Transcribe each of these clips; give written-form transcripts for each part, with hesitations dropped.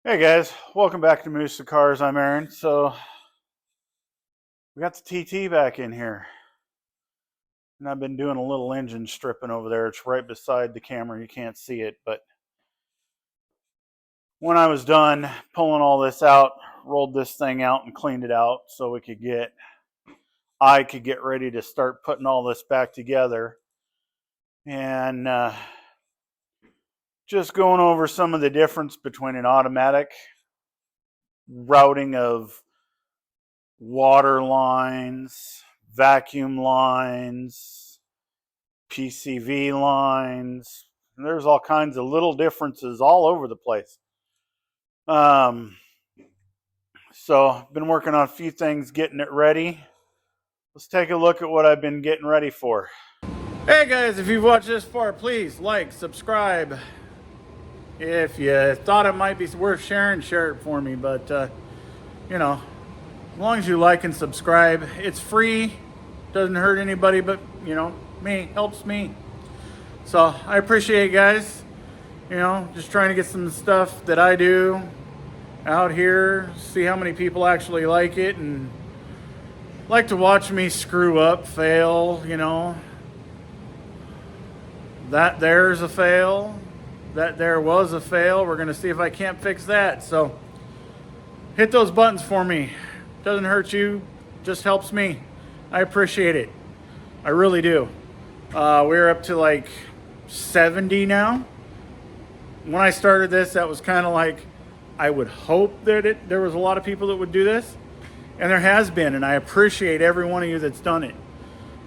Hey guys, welcome back to Moose of Cars. I'm Aaron. So we got the TT back in here, and I've been doing a little engine stripping over there. It's right beside the camera. You can't see it, but when I was done pulling all this out, rolled this thing out and cleaned it out so I could get ready to start putting all this back together, and just going over some of the difference between an automatic routing of water lines, vacuum lines, PCV lines. There's all kinds of little differences all over the place. So I've been working on a few things, getting it ready. Let's take a look at what I've been getting ready for. Hey guys, if you've watched this far, please like, subscribe. If you thought it might be worth sharing, share it for me. But, you know, as long as you like and subscribe, it's free. Doesn't hurt anybody but, me. Helps me. So I appreciate it, guys. Just trying to get some stuff that I do out here. See how many people actually like it and like to watch me screw up, fail, That there's a fail. That there was a fail. We're going to see if I can't fix that. So hit those buttons for me. Doesn't hurt you, just helps me. I appreciate it. I really do. We're up to like 70 now. When I started this, that was kind of like, I would hope that there was a lot of people that would do this. And there has been, and I appreciate every one of you that's done it.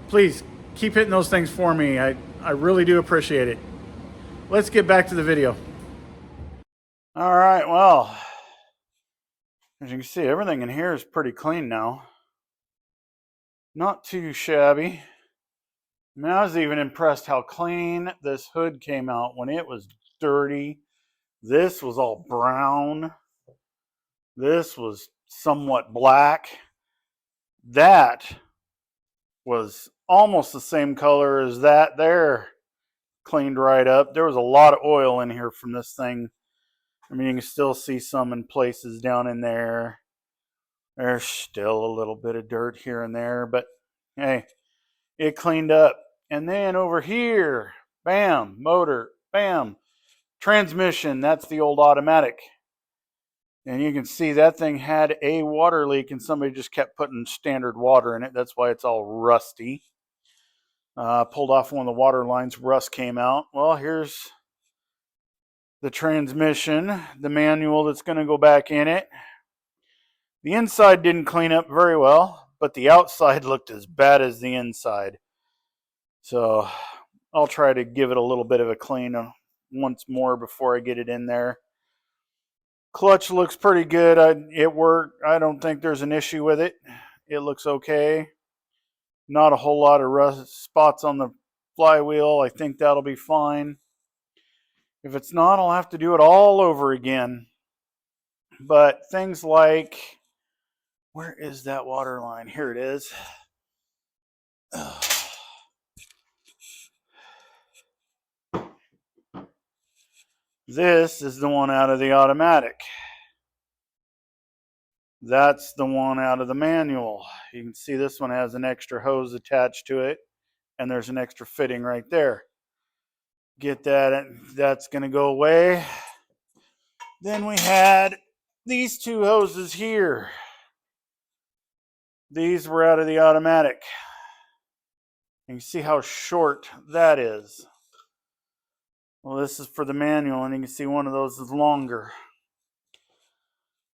Please keep hitting those things for me. I really do appreciate it. Let's get back to the video. All right, well, as you can see, everything in here is pretty clean now. Not too shabby. I mean, I was even impressed how clean this hood came out when it was dirty. This was all brown. This was somewhat black. That was almost the same color as that there. Cleaned right up. There was a lot of oil in here from this thing. I mean, you can still see some in places down in there. There's still a little bit of dirt here and there, but hey, it cleaned up. And then over here, bam, motor, bam, transmission. That's the old automatic. And you can see that thing had a water leak and somebody just kept putting standard water in it. That's why it's all rusty. Pulled off one of the water lines, rust came out. Well, here's the transmission, the manual that's going to go back in it. The inside didn't clean up very well, but the outside looked as bad as the inside. So I'll try to give it a little bit of a clean once more before I get it in there. Clutch looks pretty good. It worked. I don't think there's an issue with it. It looks okay. Not a whole lot of rust spots on the flywheel. I think that'll be fine. If it's not, I'll have to do it all over again. But things like, where is that water line? Here it is. This is the one out of the automatic. That's the one out of the manual. You can see this one has an extra hose attached to it, and there's an extra fitting right there. Get that, that's going to go away. Then we had these two hoses here. These were out of the automatic. You can see how short that is. Well, this is for the manual, and you can see one of those is longer.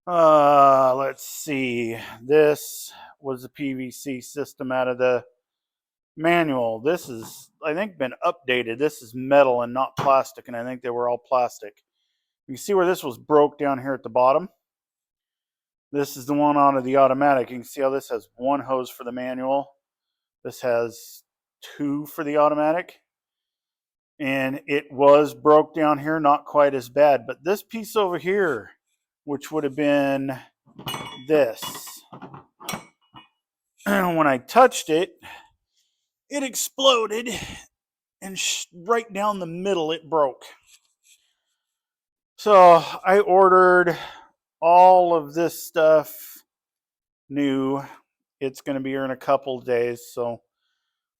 Let's see. This was the PVC system out of the manual. This is, I think, been updated. This is metal and not plastic, and I think they were all plastic. You can see where this was broke down here at the bottom. This is the one out of the automatic. You can see how this has one hose for the manual. This has two for the automatic. And it was broke down here, not quite as bad. But this piece over here, which would have been this, when I touched it, it exploded, and right down the middle it broke. So I ordered all of this stuff new. It's going to be here in a couple of days, so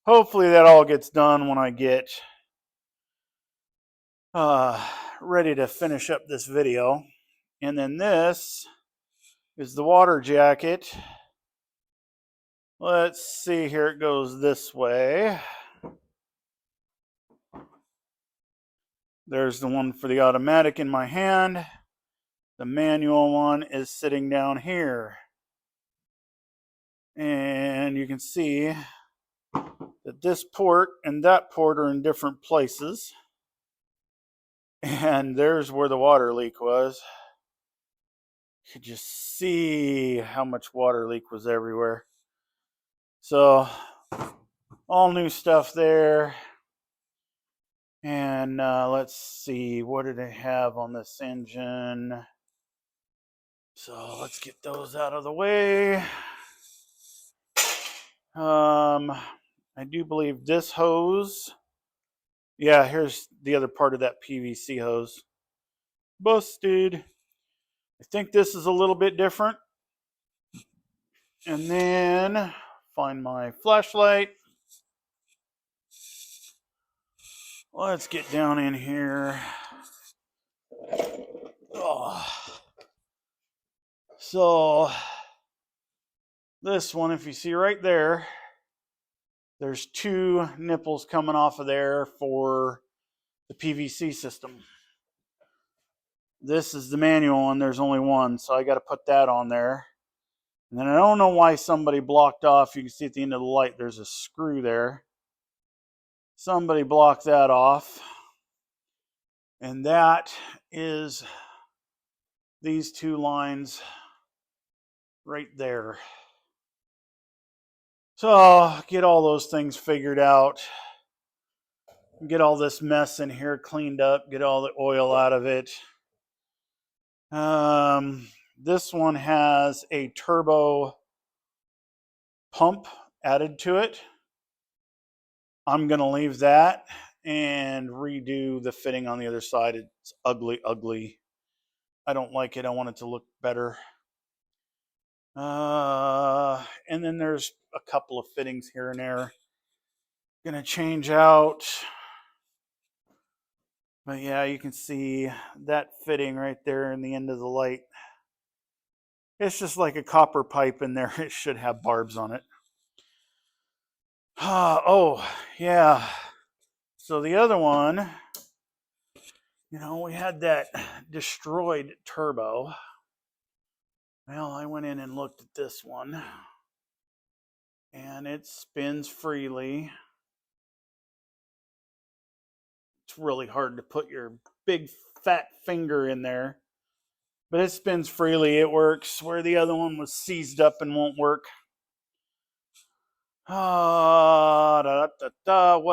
hopefully that all gets done when I get ready to finish up this video. And then this is the water jacket. Let's see here, it goes this way. There's the one for the automatic in my hand. The manual one is sitting down here. And you can see that this port and that port are in different places. And there's where the water leak was. You could just see how much water leak was everywhere. So, all new stuff there. And let's see, what did I have on this engine? So let's get those out of the way. I do believe this hose. Yeah, here's the other part of that PVC hose. Busted. I think this is a little bit different. And then find my flashlight. Let's get down in here. Oh. So this one, if you see right there, there's two nipples coming off of there for the PVC system. This is the manual one. There's only one, so I got to put that on there. And then I don't know why somebody blocked off. You can see at the end of the light, there's a screw there. Somebody blocked that off. And that is these two lines right there. So get all those things figured out. Get all this mess in here cleaned up. Get all the oil out of it. This one has a turbo pump added to it. I'm going to leave that and redo the fitting on the other side. It's ugly, ugly. I don't like it. I want it to look better. And then there's a couple of fittings here and there. Going to change out. But yeah, you can see that fitting right there in the end of the light. It's just like a copper pipe in there. It should have barbs on it. Oh, yeah. So the other one, you know, we had that destroyed turbo. Well, I went in and looked at this one. And it spins freely. It's really hard to put your big fat finger in there. But it spins freely. It works. Where the other one was seized up and won't work. What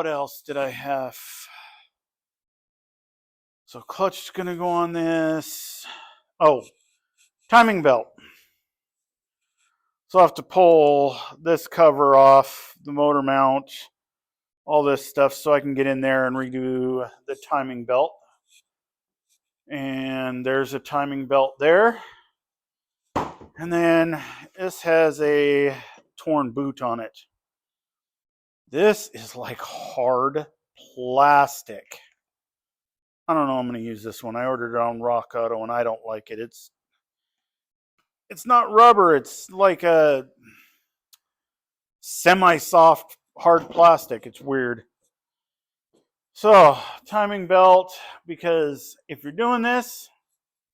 else did I have? So clutch is going to go on this. Oh, timing belt. So I have to pull this cover off, the motor mount, all this stuff, so I can get in there and redo the timing belt. And there's a timing belt there. And then this has a torn boot on it. This is like hard plastic. I don't know, I'm going to use this one. I ordered it on Rock Auto and I don't like it. It's not rubber. It's like a semi-soft hard plastic. It's weird. So, timing belt, because if you're doing this,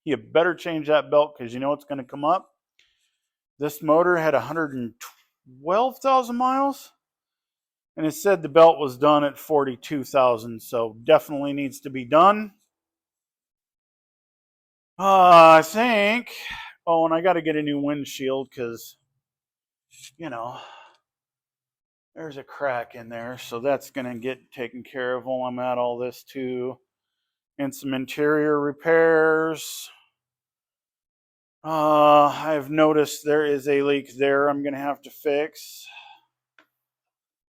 you better change that belt because you know it's going to come up. This motor had 112,000 miles. And it said the belt was done at 42,000, so definitely needs to be done. I think. Oh, and I got to get a new windshield because, you know, there's a crack in there. So that's going to get taken care of while I'm at all this too. And some interior repairs. I've noticed there is a leak there I'm going to have to fix.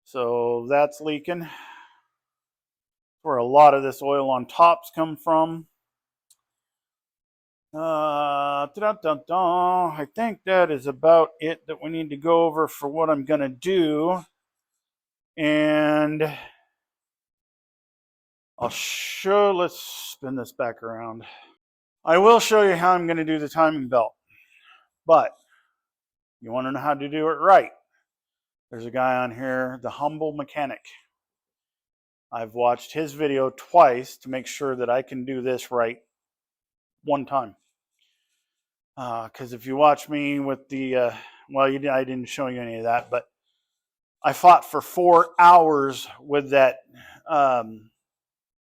So that's leaking. Where a lot of this oil on tops come from. I think that is about it that we need to go over for what I'm going to do. And let's spin this back around. I will show you how I'm going to do the timing belt. But you want to know how to do it right. There's a guy on here, the Humble Mechanic. I've watched his video twice to make sure that I can do this right one time. Because if you watch me with the, I didn't show you any of that, but I fought for 4 hours with that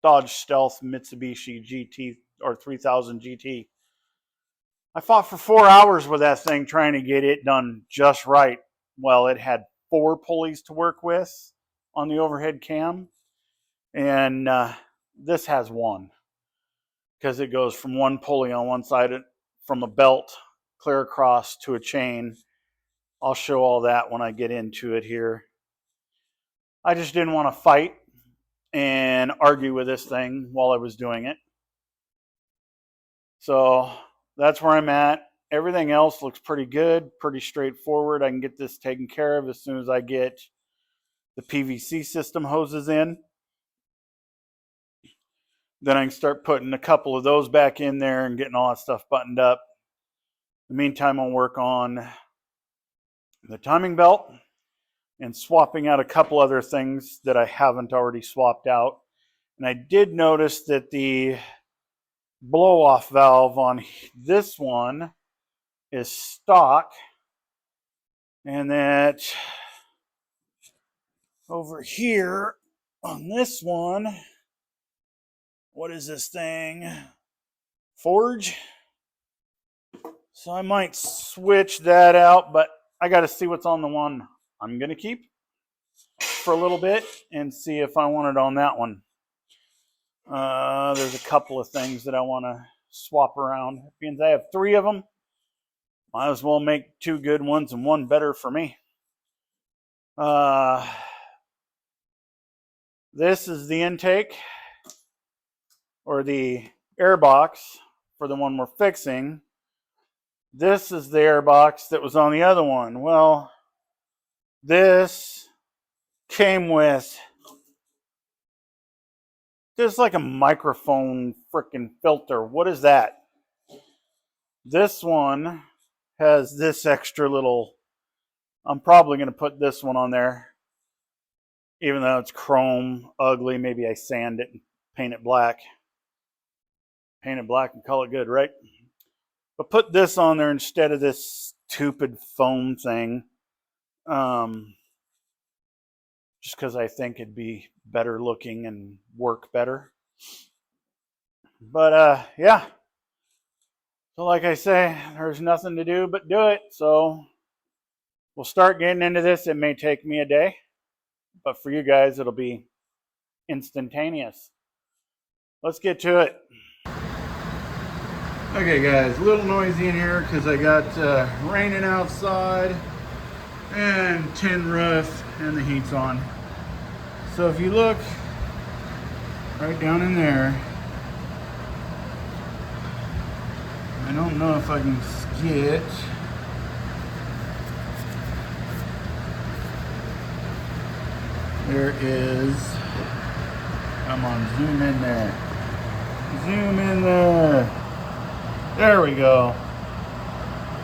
Dodge Stealth Mitsubishi GT or 3000 GT. I fought for 4 hours with that thing trying to get it done just right. Well, it had 4 pulleys to work with on the overhead cam, and this has 1 because it goes from 1 pulley on one side from a belt clear across to a chain. I'll show all that when I get into it here. I just didn't want to fight and argue with this thing while I was doing it. So that's where I'm at. Everything else looks pretty good, pretty straightforward. I can get this taken care of as soon as I get the PVC system hoses in. Then I can start putting a couple of those back in there and getting all that stuff buttoned up. In the meantime, I'll work on the timing belt and swapping out a couple other things that I haven't already swapped out. And I did notice that the blow-off valve on this one is stock, and that over here on this one, what is this thing? Forge. So I might switch that out, but I got to see what's on the one I'm going to keep for a little bit and see if I want it on that one. There's a couple of things that I want to swap around. Because I have 3 of them, might as well make 2 good ones and 1 better for me. This is the intake or the air box for the one we're fixing. This is the air box that was on the other one. Well, this came with just like a microphone freaking filter. What is that? This one has this extra little, I'm probably going to put this one on there. Even though it's chrome, ugly, maybe I sand it and paint it black. Paint it black and call it good, right? But put this on there instead of this stupid foam thing. Just because I think it'd be better looking and work better. But yeah. So like I say, there's nothing to do but do it. So we'll start getting into this. It may take me a day, but for you guys, it'll be instantaneous. Let's get to it. Okay guys, a little noisy in here because I got raining outside and tin roof and the heat's on. So if you look right down in there, I don't know if I can get, there is, come on, zoom in there. Zoom in there. There we go.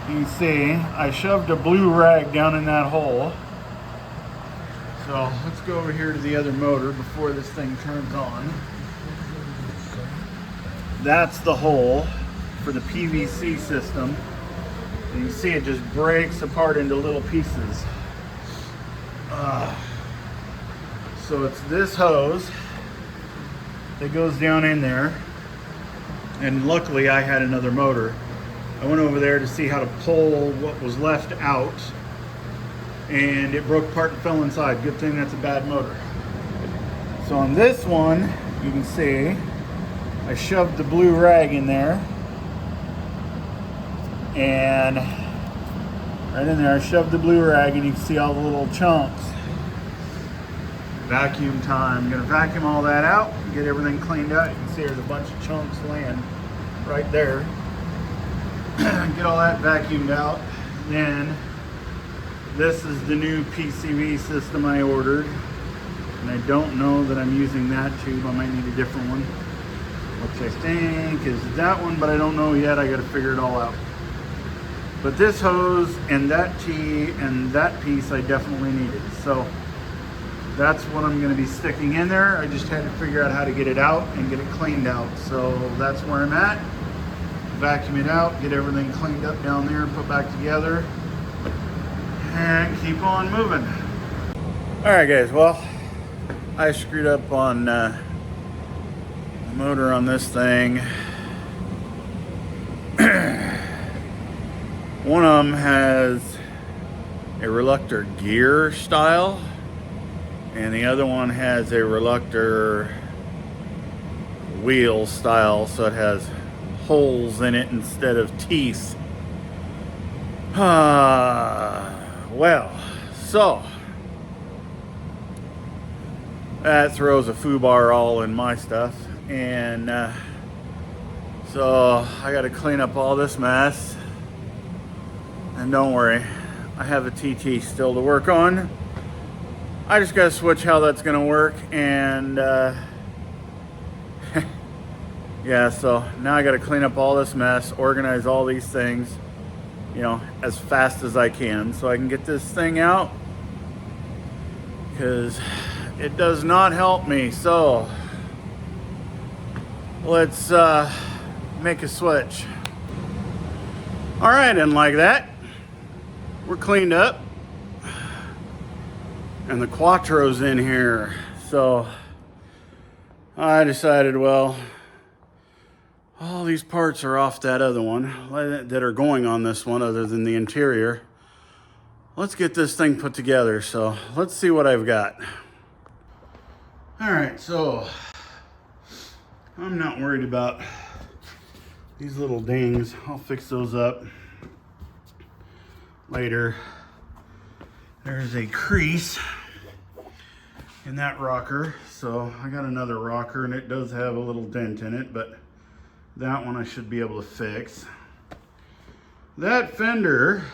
You can see I shoved a blue rag down in that hole. So let's go over here to the other motor before this thing turns on. That's the hole for the PVC system. And you can see it just breaks apart into little pieces. So it's this hose that goes down in there. And luckily I had another motor. I went over there to see how to pull what was left out, and it broke apart and fell inside. Good thing that's a bad motor. So on this one, you can see I shoved the blue rag in there, and right in there I shoved the blue rag, and you can see all the little chunks. Vacuum time. I'm going to vacuum all that out and get everything cleaned out. You can see there's a bunch of chunks laying right there. Get all that vacuumed out. Then this is the new PCV system I ordered. And I don't know that I'm using that tube. I might need a different one, which I think is that one, but I don't know yet. I got to figure it all out. But this hose and that T and that piece I definitely needed. So that's what I'm going to be sticking in there. I just had to figure out how to get it out and get it cleaned out. So that's where I'm at. Vacuum it out, get everything cleaned up down there, put back together, and keep on moving. All right, guys. Well, I screwed up on the motor on this thing. One of them has a reluctor gear style, and the other one has a reluctor wheel style, so it has holes in it instead of teeth. Well, so that throws a foobar all in my stuff, and so I got to clean up all this mess. And don't worry, I have a TT still to work on. I just got to switch how that's going to work, and yeah, so now I got to clean up all this mess, organize all these things, you know, as fast as I can so I can get this thing out, because it does not help me. So let's make a switch. All right, and like that, we're cleaned up, and the quattro's in here. So I decided, well, all these parts are off that other one that are going on this one other than the interior. Let's get this thing put together. So let's see what I've got. All right, so I'm not worried about these little dings. I'll fix those up later. There's a crease in that rocker. So I got another rocker, and it does have a little dent in it, but that one I should be able to fix. That fender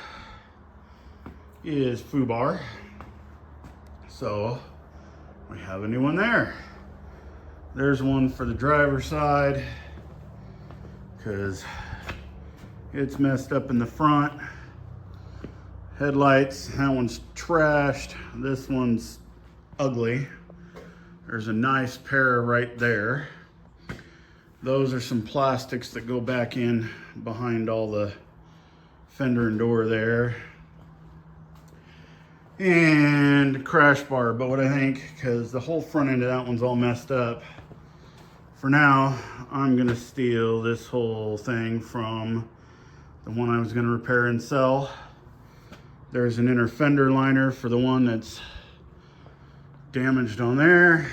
is foobar, so we have a new one there. There's one for the driver's side because it's messed up in the front. Headlights, that one's trashed. This one's ugly. There's a nice pair right there. Those are some plastics that go back in behind all the fender and door there. And crash bar, but what I think, because the whole front end of that one's all messed up, for now, I'm gonna steal this whole thing from the one I was gonna repair and sell. There's an inner fender liner for the one that's damaged on there.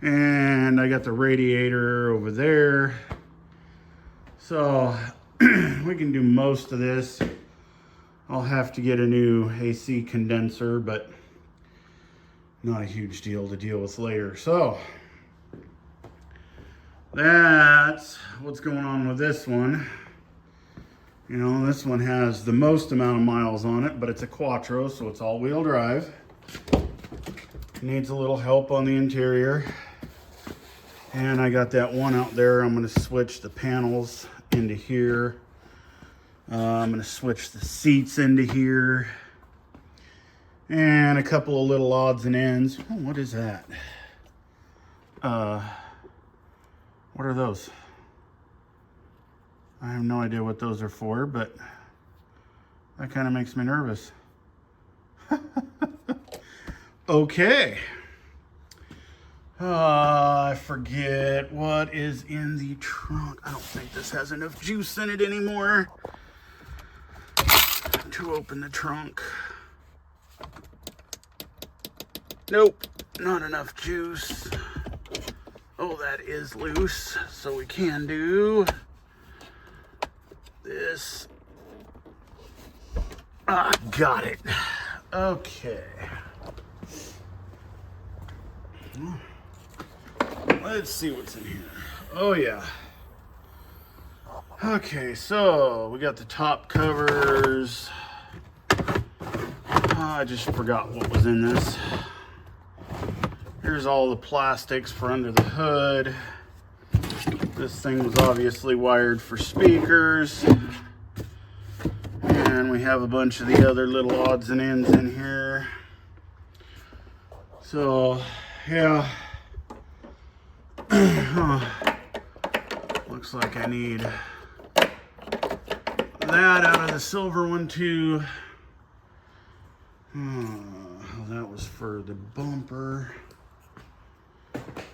And I got the radiator over there. So we can do most of this. I'll have to get a new AC condenser, but not a huge deal to deal with later. So that's what's going on with this one. You know, this one has the most amount of miles on it, but it's a quattro, so it's all-wheel drive. Needs a little help on the interior. And I got that one out there. I'm gonna switch the panels into here. I'm gonna switch the seats into here. And a couple of little odds and ends. Oh, what is that? What are those? I have no idea what those are for, but that kind of makes me nervous. Okay. I forget what is in the trunk. I don't think this has enough juice in it anymore to open the trunk. Nope, not enough juice. Oh, that is loose, so we can do this. Ah, got it. Okay. Let's see what's in here. Oh yeah. Okay, so we got the top covers. I just forgot what was in this. Here's all the plastics for under the hood. This thing was obviously wired for speakers. And we have a bunch of the other little odds and ends in here. So, yeah. Looks like I need that out of the silver one too. That was for the bumper.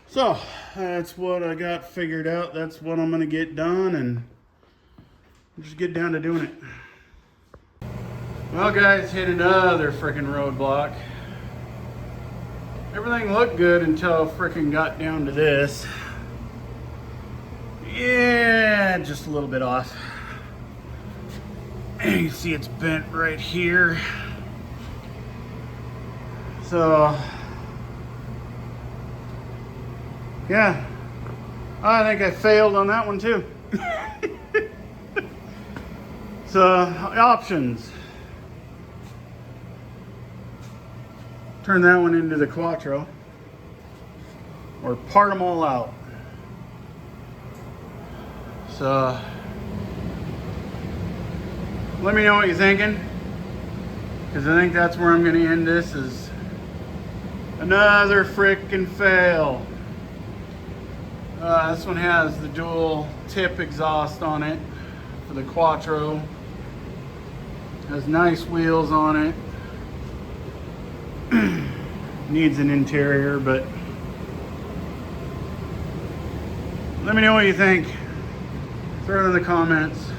So that's what I got figured out. That's what I'm gonna get done and just get down to doing it. Well guys, hit another freaking roadblock. Everything looked good until I freaking got down to this. Yeah, just a little bit off. And you can see it's bent right here. So, yeah, I think I failed on that one too. So, options. Turn that one into the Quattro, or part them all out. So, let me know what you're thinking, because I think that's where I'm going to end this, is another frickin' fail. This one has the dual tip exhaust on it for the Quattro. Has nice wheels on it. Needs an interior, but let me know what you think. Throw it in the comments.